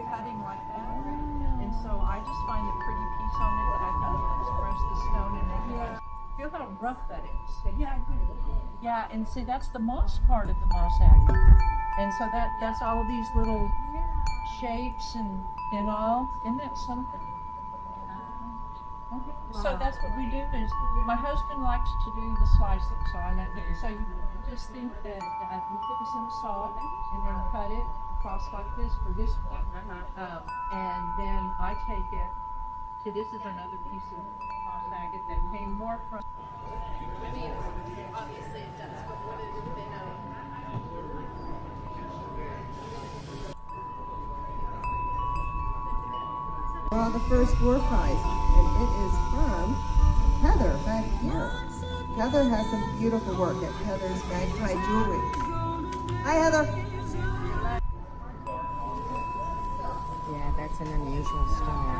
cutting like that. And so I just find a pretty piece on it that I think will express the stone and make it nice. Feel how rough that is. Yeah, I do. Yeah, and see, that's the moss part of the moss agate. And so that's all of these little shapes and all. Isn't that something? Okay. So that's what we do. Is my husband likes to do the slicing, so I let him. So you just think that you put this in the salt and then cut it across like this for this one, and then I take it. So this is another piece of moss agate that came more from. I mean, obviously it does, but what did they know? Well, the first door prize, and it is from Heather back here. Heather has some beautiful work at Heather's Magpie Jewelry. Hi, Heather. Yeah, that's an unusual stone.